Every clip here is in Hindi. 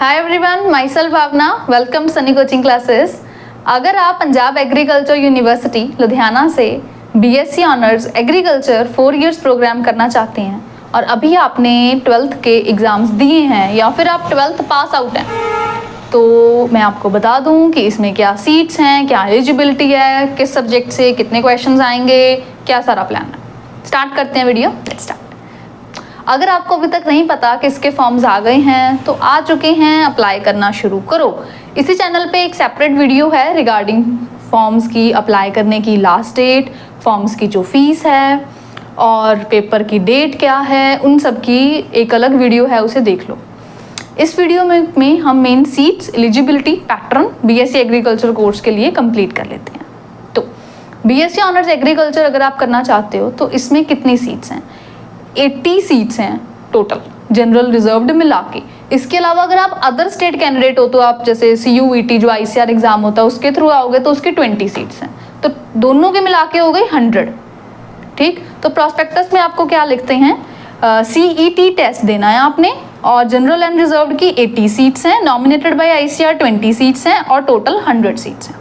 Hi everyone, my self Bhavna, welcome Sunny coaching classes. अगर आप पंजाब एग्रीकल्चर यूनिवर्सिटी लुधियाना से BSc honours agriculture 4 years programme करना चाहते हैं और अभी आपने 12th के एग्ज़ाम्स दिए हैं या फिर आप 12th पास आउट हैं, तो मैं आपको बता दूं कि इसमें क्या सीट्स हैं, क्या एलिजिबिलिटी है, किस सब्जेक्ट से कितने क्वेश्चंस आएंगे, क्या सारा प्लान है। स्टार्ट करते हैं वीडियो, लेट्स स्टार्ट। अगर आपको अभी तक नहीं पता कि इसके फॉर्म्स आ गए हैं तो आ चुके हैं, अप्लाई करना शुरू करो। इसी चैनल पे एक सेपरेट वीडियो है रिगार्डिंग फॉर्म्स की अप्लाई करने की लास्ट डेट, फॉर्म्स की जो फीस है और पेपर की डेट क्या है, उन सब की एक अलग वीडियो है, उसे देख लो। इस वीडियो में हम main seats, eligibility, pattern BSc agriculture course के लिए कंप्लीट कर लेते हैं। तो बीएससी ऑनर्स एग्रीकल्चर अगर आप करना चाहते हो तो इसमें कितनी सीट्स हैं? 80 सीट्स हैं टोटल, जनरल रिजर्व्ड मिला के। इसके अलावा अगर आप अदर स्टेट कैंडिडेट हो तो आप जैसे CUET जो ICR एग्जाम होता है उसके थ्रू आओगे तो उसके 20 सीट्स हैं, तो दोनों के मिला के हो गई 100। ठीक, तो प्रोस्पेक्टस में आपको क्या लिखते हैं, CET टेस्ट देना है आपने और जनरल एंड रिजर्व्ड की 80 सीट्स हैं, नॉमिनेटेड बाय ICR 20 सीट्स हैं और टोटल 100 सीट्स हैं।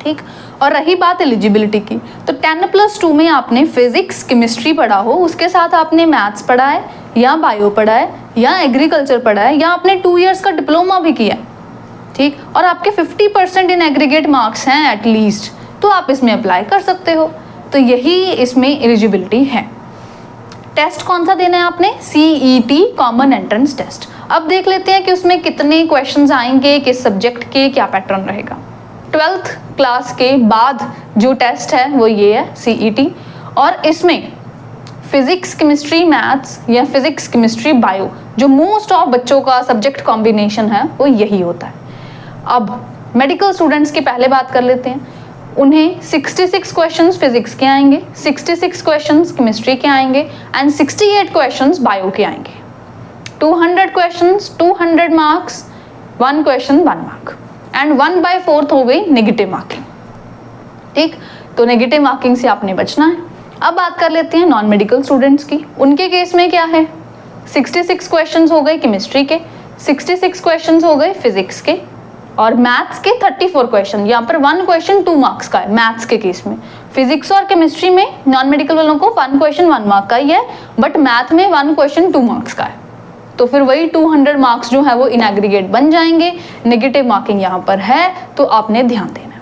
ठीक, और रही बात एलिजिबिलिटी की, तो 10+2 में आपने फिजिक्स केमिस्ट्री पढ़ा हो, उसके साथ आपने मैथ्स पढ़ा है या बायो पढ़ा है या एग्रीकल्चर पढ़ा है या आपने 2 इयर्स का डिप्लोमा भी किया। ठीक, और आपके 50% इन एग्रीगेट मार्क्स हैं एटलीस्ट, तो आप इसमें अप्लाई कर सकते हो। तो यही इसमें एलिजिबिलिटी है। टेस्ट कौन सा देना है आपने? CET common entrance test. अब देख लेते हैं कि उसमें कितने क्वेश्चंस आएंगे, किस सब्जेक्ट के, क्या पैटर्न रहेगा। 12th क्लास के बाद जो टेस्ट है वो ये है CET, और इसमें फिजिक्स केमिस्ट्री मैथ्स या फिजिक्स केमिस्ट्री बायो जो मोस्ट ऑफ बच्चों का सब्जेक्ट कॉम्बिनेशन है वो यही होता है। अब मेडिकल स्टूडेंट्स की पहले बात कर लेते हैं। उन्हें 66 क्वेश्चंस फिजिक्स के आएंगे, 66 क्वेश्चंस केमिस्ट्री के आएंगे एंड 68 क्वेश्चंस बायो के आएंगे। 200 questions, 200 marks, 1 question 1 mark and 1/4 हो गई नेगेटिव मार्किंग। ठीक, तो नेगेटिव मार्किंग से आपने बचना है। अब बात कर लेते हैं नॉन मेडिकल स्टूडेंट्स की। उनके केस में क्या है, 66 क्वेश्चंस हो गए केमिस्ट्री के, 66 क्वेश्चंस हो गए फिजिक्स के और मैथ्स के 34 क्वेश्चन। यहाँ पर 1 क्वेश्चन 2 मार्क्स का है मैथ्स के केस में। फिजिक्स और केमिस्ट्री में नॉन मेडिकल वालों को 1 क्वेश्चन 1 मार्क का ही है, बट मैथ में 1 क्वेश्चन 2 मार्क्स का है। तो फिर वही 200 मार्क्स जो है वो इन एग्रीगेट बन जाएंगे। नेगेटिव मार्किंग यहाँ पर है तो आपने ध्यान देना।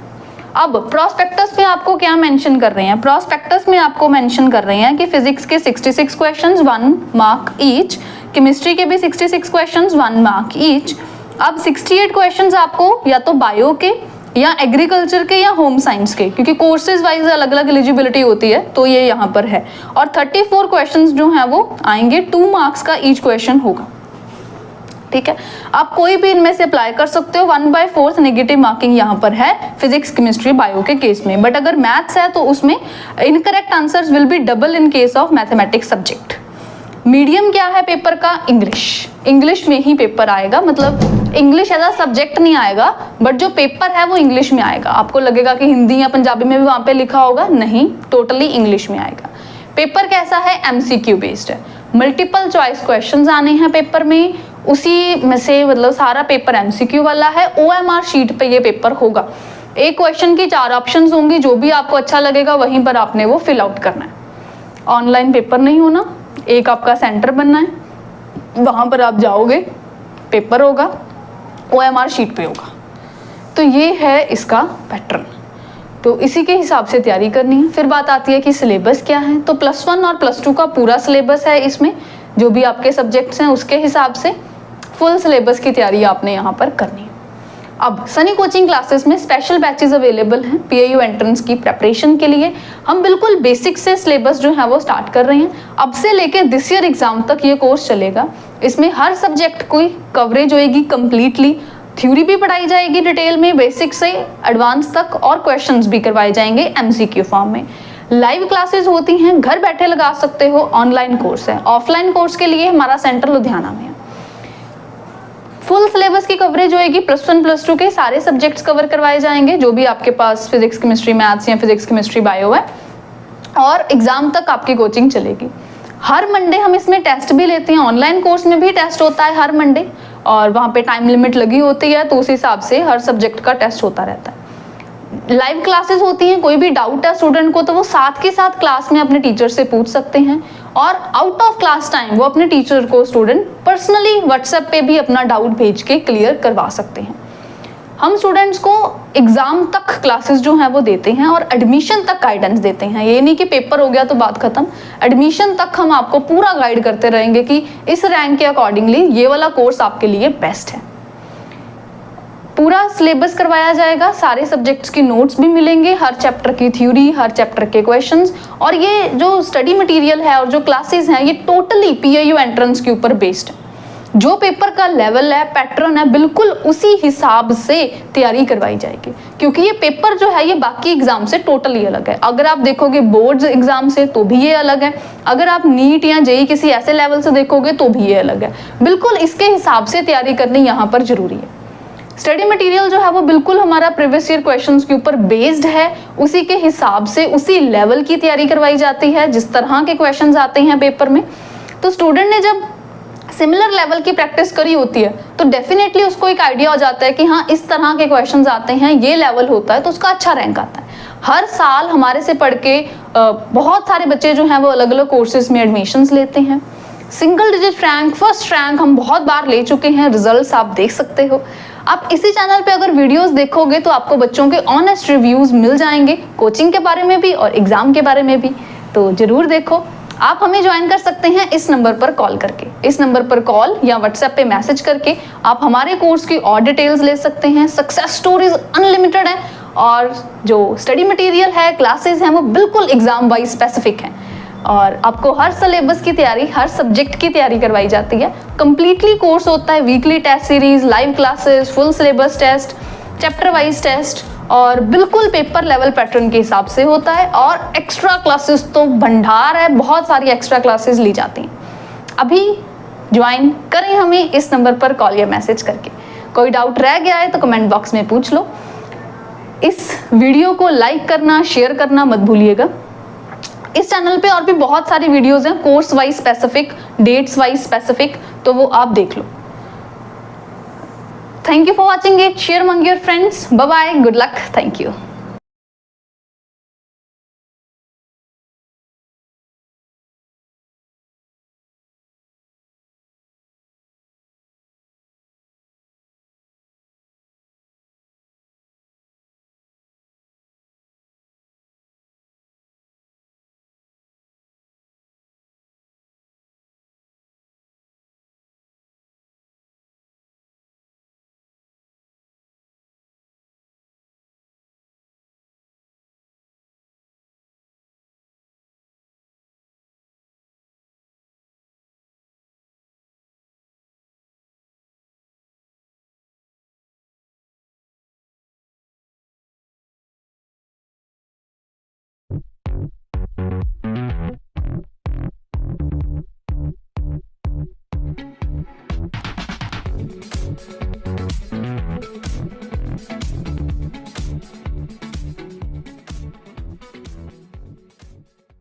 अब प्रोस्पेक्टस में आपको क्या मेंशन कर रहे हैं? प्रोस्पेक्टस में आपको मेंशन कर रहे हैं कि फिजिक्स के 66 क्वेश्चंस 1 मार्क ईच, केमिस्ट्री के भी 66 क्वेश्चंस 1 मार्क ईच। अब 68 क्वेश्चंस आपको या तो बायो के या एग्रीकल्चर के या होम साइंस के, क्योंकि कोर्सेज वाइज अलग अलग एलिजिबिलिटी होती है, तो ये यहाँ पर है। और 34 क्वेश्चंस जो हैं वो आएंगे, 2 मार्क्स का ईच क्वेश्चन होगा। ठीक है, आप कोई भी इनमें से अप्लाई कर सकते हो। 1/4 नेगेटिव मार्किंग यहाँ पर है फिजिक्स केमिस्ट्री बायो के केस में, बट अगर मैथ्स है तो उसमें incorrect answers will be double in case of mathematics subject. Medium क्या है पेपर का? इंग्लिश में ही पेपर आएगा, मतलब इंग्लिश एज अ सब्जेक्ट नहीं आएगा, बट जो पेपर है वो इंग्लिश में आएगा। आपको लगेगा कि हिंदी या पंजाबी में भी वहाँ पे लिखा होगा, नहीं, टोटली इंग्लिश में आएगा। पेपर कैसा है? MCQ बेस्ड है, मल्टीपल चॉइस क्वेश्चंस आने हैं पेपर में, उसी में से मतलब सारा पेपर MCQ वाला है। OMR शीट पे ये पेपर होगा। एक क्वेश्चन की 4 ऑप्शंस होंगी, जो भी आपको अच्छा लगेगा वहीं पर आपने वो फिल आउट करना है। ऑनलाइन पेपर नहीं होना, एक आपका सेंटर बनना है, वहाँ पर आप जाओगे, पेपर होगा, OMR शीट पे होगा। तो ये है इसका पैटर्न, तो इसी के हिसाब से तैयारी करनी है। फिर बात आती है कि सिलेबस क्या है, तो +1 और +2 का पूरा सिलेबस है इसमें, जो भी आपके सब्जेक्ट्स हैं उसके हिसाब से फुल सिलेबस की तैयारी आपने यहाँ पर करनी है। अब सनी कोचिंग क्लासेस में स्पेशल बैचेस अवेलेबल हैं PAU एंट्रेंस की प्रेपरेशन के लिए। हम बिल्कुल बेसिक से सिलेबस जो है वो स्टार्ट कर रहे हैं। अब से लेके दिस ईयर एग्जाम तक ये कोर्स चलेगा। इसमें हर सब्जेक्ट की कवरेज होएगी कंप्लीटली, थ्योरी भी पढ़ाई जाएगी डिटेल में बेसिक से एडवांस तक, और क्वेश्चंस भी करवाए जाएंगे MCQ फॉर्म में। लाइव क्लासेस होती हैं, घर बैठे लगा सकते हो। ऑनलाइन कोर्स है। ऑफलाइन कोर्स के लिए हमारा सेंटर लुधियाना में है। फुल सिलेबस की कवरेज होएगी, +1 +2 के सारे सब्जेक्ट्स कवर करवाए जाएंगे, जो भी आपके पास फिजिक्स केमिस्ट्री मैथ्स या फिजिक्स केमिस्ट्री बायो है, और एग्जाम तक आपकी कोचिंग चलेगी। हर मंडे हम इसमें टेस्ट भी लेते हैं, ऑनलाइन कोर्स में भी टेस्ट होता है हर मंडे। और वहाँ पे टाइम लिमिट लगी होती है, तो उस हिसाब से हर सब्जेक्ट का टेस्ट होता रहता है। लाइव क्लासेस होती हैं, कोई भी डाउट है स्टूडेंट को तो वो साथ के साथ क्लास में अपने टीचर से पूछ सकते हैं, और आउट ऑफ क्लास टाइम वो अपने टीचर को स्टूडेंट पर्सनली व्हाट्सएप पे भी अपना डाउट भेज के क्लियर करवा सकते हैं। हम स्टूडेंट्स को एग्जाम तक क्लासेस जो हैं वो देते हैं और एडमिशन तक गाइडेंस देते हैं। ये नहीं कि पेपर हो गया तो बात खत्म, एडमिशन तक हम आपको पूरा गाइड करते रहेंगे कि इस रैंक के अकॉर्डिंगली ये वाला कोर्स आपके लिए बेस्ट है। पूरा सिलेबस करवाया जाएगा, सारे सब्जेक्ट्स की नोट्स भी मिलेंगे, हर चैप्टर की थ्योरी, हर चैप्टर के क्वेश्चंस, और ये जो स्टडी मटेरियल है और जो क्लासेस हैं ये टोटली PIU एंट्रेंस के ऊपर बेस्ड है। जो पेपर का लेवल है, पैटर्न है, बिल्कुल उसी हिसाब से तैयारी करवाई जाएगी, क्योंकि ये पेपर जो है ये बाकी एग्जाम से टोटली अलग है। अगर आप देखोगे बोर्ड्स एग्जाम से तो भी ये अलग है, अगर आप नीट या JEE किसी ऐसे लेवल से देखोगे तो भी ये अलग है। बिल्कुल इसके हिसाब से तैयारी करनी यहाँ पर जरूरी है। स्टडी मटेरियल जो है वो बिल्कुल हमारा प्रीवियस ईयर क्वेश्चंस के ऊपर बेस्ड है, उसी के हिसाब से उसी लेवल की तैयारी करवाई जाती है जिस तरह के क्वेश्चंस आते हैं पेपर में। तो स्टूडेंट ने जब सिमिलर लेवल की प्रैक्टिस करी होती है तो डेफिनेटली उसको एक आइडिया हो जाता है कि हाँ इस तरह के क्वेश्चंस आते हैं, ये लेवल होता है, तो उसका अच्छा रैंक आता है। हर साल हमारे से पढ़ के बहुत सारे बच्चे जो हैं वो अलग अलग कोर्सेज में एडमिशन्स लेते हैं। Single digit rank, first rank हम बहुत बार ले चुके हैं, रिजल्ट्स आप देख सकते हो। आप इसी चैनल पे अगर वीडियोस देखोगे तो आपको बच्चों के ऑनेस्ट रिव्यूज मिल जाएंगे, कोचिंग के बारे में भी और एग्जाम के बारे में भी, तो जरूर देखो। आप हमें ज्वाइन कर सकते हैं इस नंबर पर कॉल करके, इस नंबर पर कॉल या व्हाट्सएप पे मैसेज करके आप हमारे कोर्स की और डिटेल्स ले सकते हैं। सक्सेस स्टोरीज अनलिमिटेड है, और जो स्टडी मटेरियल है, क्लासेस हैं, वो बिल्कुल एग्जाम वाइज स्पेसिफिक हैं, और आपको हर सिलेबस की तैयारी, हर सब्जेक्ट की तैयारी करवाई जाती है। कंप्लीटली कोर्स होता है, weekly test series, live classes, full syllabus test, chapter wise test, और बिल्कुल पेपर लेवल पैटर्न के हिसाब से होता है। और एक्स्ट्रा क्लासेस तो भंडार है, बहुत सारी एक्स्ट्रा क्लासेस ली जाती हैं। अभी ज्वाइन करें हमें इस नंबर पर कॉल या मैसेज करके। कोई डाउट रह गया है तो कमेंट बॉक्स में पूछ लो। इस वीडियो को लाइक करना, शेयर करना मत भूलिएगा। इस चैनल पे और भी बहुत सारी वीडियोस हैं, course wise specific, dates wise specific, तो वो आप देख लो। Thank you for watching it, share among your friends, bye bye, good luck, thank you.